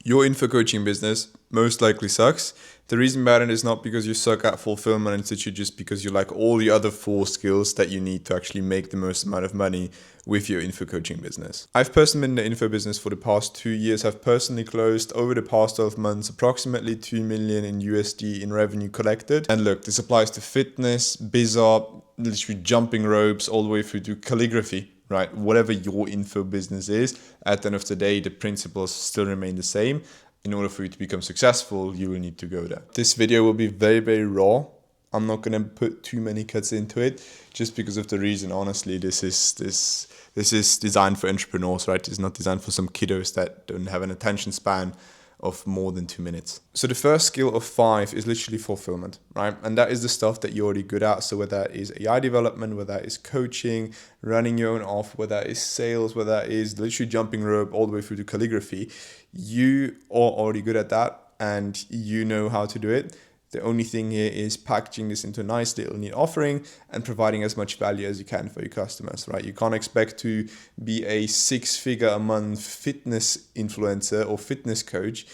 Your info coaching business most likely sucks. The reason behind it is not because you suck at fulfillment, it's literally just because you lack all the other 4 skills that you need to actually make the most amount of money with your info coaching business. I've personally been in the info business for the past 2 years. I've personally closed over the past 12 months approximately 2 million in USD in revenue collected. And look, this applies to fitness, bizarre, literally jumping ropes, all the way through to calligraphy. Right, whatever your info business is, at the end of the day, the principles still remain the same. In order for you to become successful, you will need to go there. This video will be very, very raw. I'm not going to put too many cuts into it, just because of the reason, honestly, this is designed for entrepreneurs, right? It's not designed for some kiddos that don't have an attention span of more than 2 minutes. So the first skill of 5 is literally fulfillment, right? And that is the stuff that you're already good at. So whether that is AI development, whether that is coaching, running your own off, whether that is sales, whether that is literally jumping rope all the way through to calligraphy, you are already good at that and you know how to do it. The only thing here is packaging this into a nice little neat offering and providing as much value as you can for your customers, right? You can't expect to be a 6-figure a month fitness influencer or fitness coach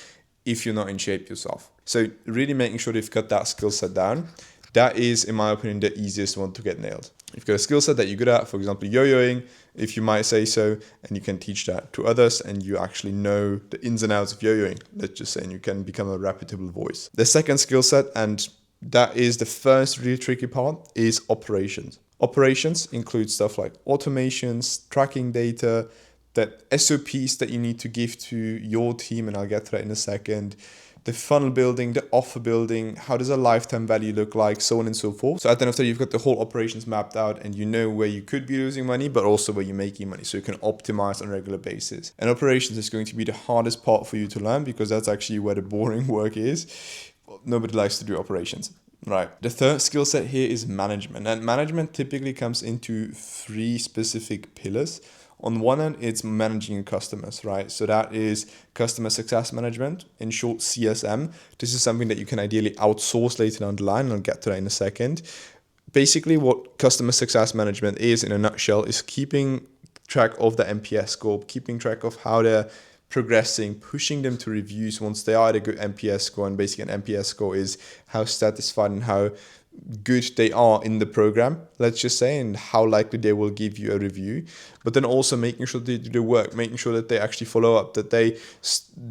if you're not in shape yourself. So really making sure you've got that skill set down. That is, in my opinion, the easiest one to get nailed. You've got a skill set that you're good at, for example, yo-yoing, if you might say so, and you can teach that to others and you actually know the ins and outs of yo-yoing, let's just say, and you can become a reputable voice. The second skill set, and that is the first really tricky part, is operations. Operations include stuff like automations, tracking data, that SOPs that you need to give to your team, and I'll get to that in a second. The funnel building, the offer building, how does a lifetime value look like, so on and so forth. So at the end of the day, you've got the whole operations mapped out and you know where you could be losing money, but also where you're making money. So you can optimize on a regular basis. And operations is going to be the hardest part for you to learn because that's actually where the boring work is. Nobody likes to do operations. Right. The third skill set here is management. And management typically comes into 3 specific pillars. On one hand, it's managing your customers, right? So that is customer success management, in short, CSM. This is something that you can ideally outsource later down the line, and I'll get to that in a second. Basically, what customer success management is, in a nutshell, is keeping track of the NPS score, keeping track of how they're progressing, pushing them to reviews once they are at a good NPS score. And basically, an NPS score is how satisfied and how good they are in the program, let's just say, and how likely they will give you a review. But then also making sure they do the work, making sure that they actually follow up, that they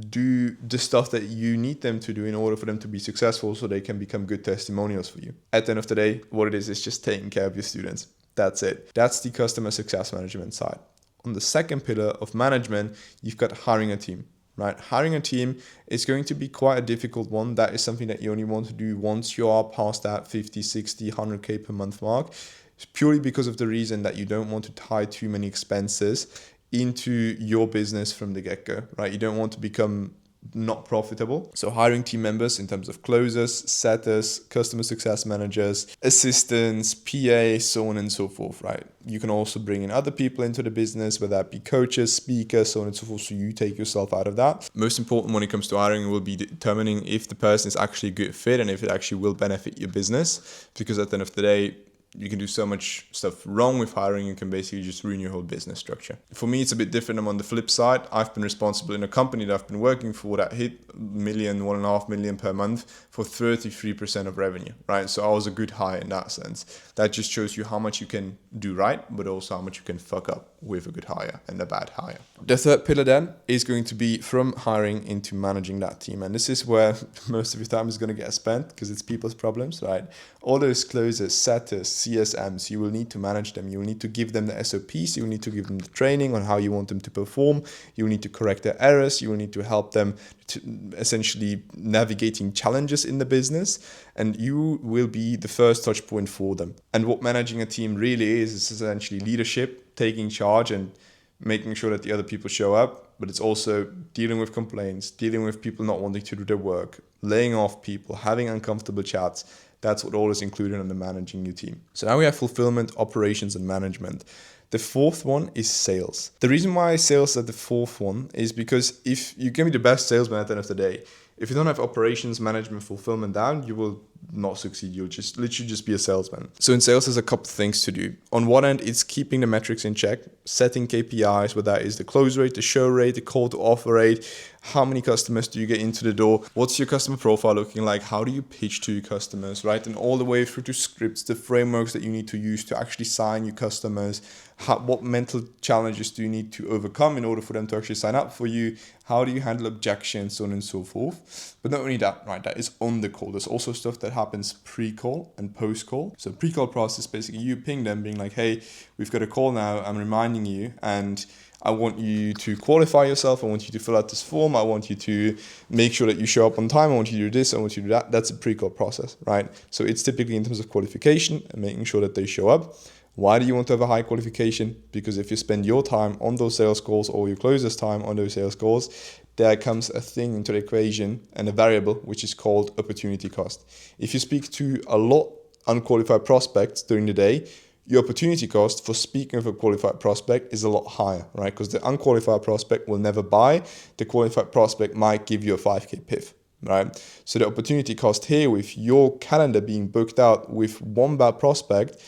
do the stuff that you need them to do in order for them to be successful so they can become good testimonials for you. At the end of the day, what it is just taking care of your students. That's it. That's the customer success management side. On the second pillar of management, you've got hiring a team. Right, hiring a team is going to be quite a difficult one. That is something that you only want to do once you are past that 50, 60, 100K per month mark. It's purely because of the reason that you don't want to tie too many expenses into your business from the get-go, right? You don't want to become not profitable. So hiring team members in terms of closers, setters, customer success managers, assistants, PA, so on and so forth, right? You can also bring in other people into the business, whether that be coaches, speakers, so on and so forth. So you take yourself out of that. Most important when it comes to hiring will be determining if the person is actually a good fit and if it actually will benefit your business. Because at the end of the day, you can do so much stuff wrong with hiring, you can basically just ruin your whole business structure. For me, it's a bit different. I'm on the flip side. I've been responsible in a company that I've been working for that hit $1.5 million per month for 33% of revenue, right? So I was a good hire in that sense. That just shows you how much you can do right, but also how much you can fuck up with a good hire and a bad hire. The third pillar then is going to be from hiring into managing that team. And this is where most of your time is going to get spent because it's people's problems, right? All those closers, setters, CSMs, you will need to manage them. You will need to give them the SOPs. You will need to give them the training on how you want them to perform. You will need to correct their errors. You will need to help them to essentially navigating challenges in the business. And you will be the first touch point for them. And what managing a team really is essentially leadership, taking charge and making sure that the other people show up. But it's also dealing with complaints, dealing with people not wanting to do their work, laying off people, having uncomfortable chats. That's what all is included under managing your team. So now we have fulfillment, operations, and management. The fourth one is sales. The reason why sales is the fourth one is because if you can be the best salesman at the end of the day, if you don't have operations, management, fulfillment down, you will not succeed. You'll just literally just be a salesman. So in sales, there's a couple of things to do. On one end, it's keeping the metrics in check, setting KPIs, whether that is the close rate, the show rate, the call to offer rate, How many customers do you get into the door? What's your customer profile looking like? How do you pitch to your customers, right? And all the way through to scripts, the frameworks that you need to use to actually sign your customers. What mental challenges do you need to overcome in order for them to actually sign up for you? How do you handle objections, so on and so forth? But not only that, right? That is on the call. There's also stuff that happens pre-call and post-call. So pre-call process, basically you ping them being like, hey, we've got a call now. I'm reminding you, and I want you to qualify yourself. I want you to fill out this form. I want you to make sure that you show up on time. I want you to do this. I want you to do that. That's a pre-call process, right? So it's typically in terms of qualification and making sure that they show up. Why do you want to have a high qualification? Because if you spend your time on those sales calls or you close this time on those sales calls, there comes a thing into the equation and a variable which is called opportunity cost. If you speak to a lot unqualified prospects during the day, your opportunity cost for speaking with a qualified prospect is a lot higher, right? Because the unqualified prospect will never buy. The qualified prospect might give you a 5K PIF, right? So the opportunity cost here with your calendar being booked out with one bad prospect,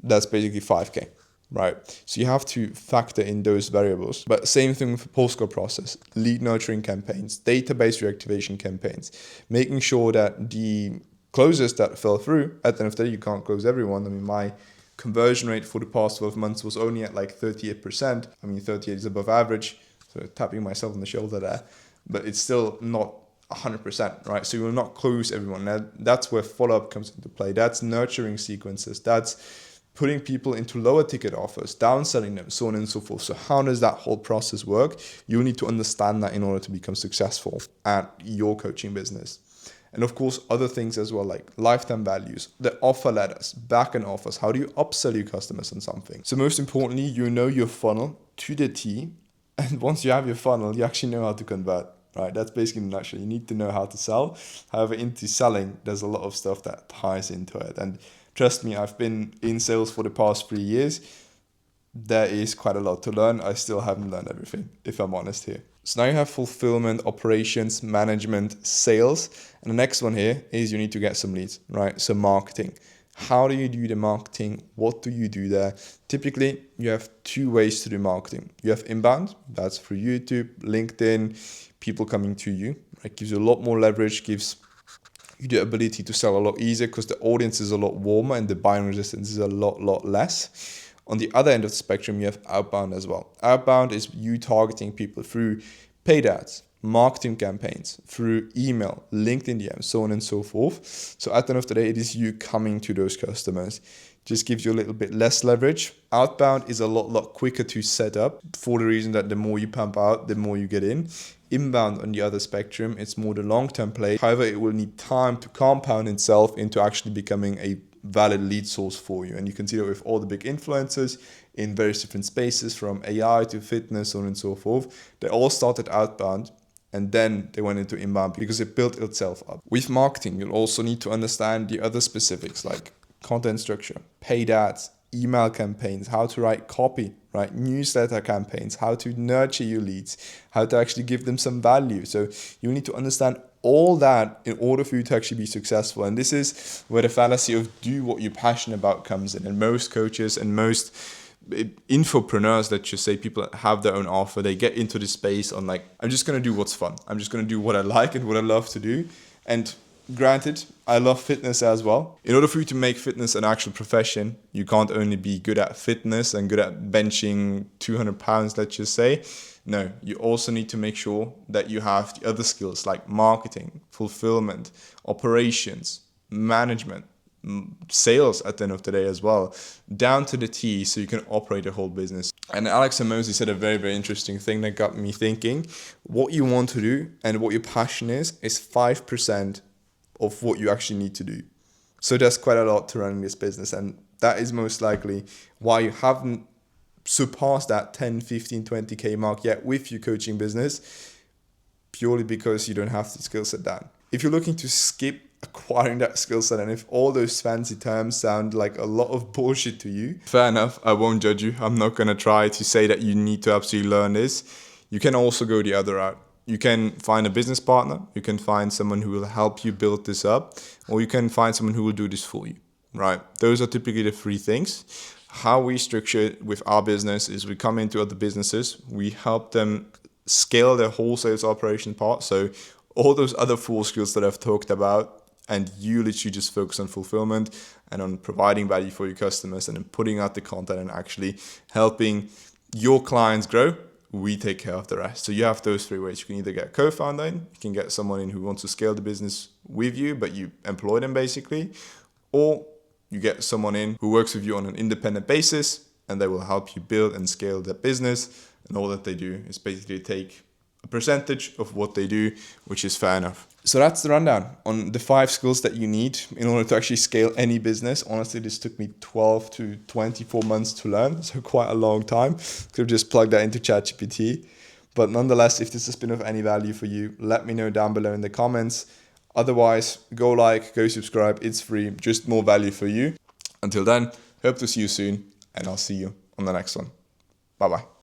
that's basically 5K, right? So you have to factor in those variables. But same thing with the post-call process, lead nurturing campaigns, database reactivation campaigns, making sure that the closes that fell through, at the end of the day, you can't close everyone. I mean, my conversion rate for the past 12 months was only at like 38%. I mean, 38 is above average, so tapping myself on the shoulder there, but it's still not 100%, right? So you will not close everyone. That's where follow-up comes into play. That's nurturing sequences. That's putting people into lower ticket offers, downselling them, so on and so forth. So how does that whole process work? You need to understand that in order to become successful at your coaching business. And of course, other things as well, like lifetime values, the offer letters, back-end offers. How do you upsell your customers on something? So most importantly, you know your funnel to the T. And once you have your funnel, you actually know how to convert, right? That's basically in a nutshell. You need to know how to sell. However, into selling, there's a lot of stuff that ties into it. And trust me, I've been in sales for the past 3 years. There is quite a lot to learn. I still haven't learned everything, if I'm honest here. So now you have fulfillment, operations, management, sales. And the next one here is you need to get some leads, right? So marketing. How do you do the marketing? What do you do there? Typically, you have 2 ways to do marketing. You have inbound, that's through YouTube, LinkedIn, people coming to you. It gives you a lot more leverage, gives you the ability to sell a lot easier because the audience is a lot warmer and the buying resistance is a lot less. On the other end of the spectrum, you have outbound as well. Outbound is you targeting people through paid ads, marketing campaigns, through email, LinkedIn DMs, so on and so forth. So at the end of the day, it is you coming to those customers. Just gives you a little bit less leverage. Outbound is a lot quicker to set up for the reason that the more you pump out, the more you get in. Inbound on the other spectrum, it's more the long-term play. However, it will need time to compound itself into actually becoming a valid lead source for you. And you can see that with all the big influencers in various different spaces, from AI to fitness, so on and so forth. They all started outbound and then they went into inbound because it built itself up. With marketing, you'll also need to understand the other specifics like content structure, paid ads, email campaigns, how to write copy, right? Newsletter campaigns, how to nurture your leads, how to actually give them some value. So you need to understand all that in order for you to actually be successful. And this is where the fallacy of do what you're passionate about comes in. And most coaches and most infopreneurs, let's just say, people that have their own offer, they get into this space on like, I'm just going to do what's fun. I'm just going to do what I like and what I love to do. And granted, I love fitness as well. In order for you to make fitness an actual profession, you can't only be good at fitness and good at benching 200 pounds, let's just say. No, you also need to make sure that you have the other skills like marketing, fulfillment, operations, management, sales at the end of the day as well, down to the T, so you can operate a whole business. And Alex Hormozi said a very interesting thing that got me thinking. What you want to do and what your passion is 5% of what you actually need to do. So there's quite a lot to running this business, and that is most likely why you haven't surpassed that 10, 15, 20K mark yet with your coaching business, purely because you don't have the skill set down. If you're looking to skip acquiring that skill set, and if all those fancy terms sound like a lot of bullshit to you, fair enough, I won't judge you. I'm not going to try to say that you need to absolutely learn this. You can also go the other route. You can find a business partner, you can find someone who will help you build this up, or you can find someone who will do this for you, right? Those are typically the 3 things. How we structure it with our business is we come into other businesses, we help them scale their whole sales operation part. So all those other 4 skills that I've talked about, and you literally just focus on fulfillment and on providing value for your customers and then putting out the content and actually helping your clients grow. We take care of the rest. So you have those 3 ways. You can either get a co-founder in, you can get someone in who wants to scale the business with you, but you employ them basically, or you get someone in who works with you on an independent basis and they will help you build and scale their business. And all that they do is basically take a percentage of what they do, which is fair enough. So that's the rundown on the 5 skills that you need in order to actually scale any business. Honestly, this took me 12 to 24 months to learn, so quite a long time. Could have just plugged that into ChatGPT. But nonetheless, if this has been of any value for you, let me know down below in the comments. Otherwise, go like, go subscribe. It's free, just more value for you. Until then, hope to see you soon, and I'll see you on the next one. Bye-bye.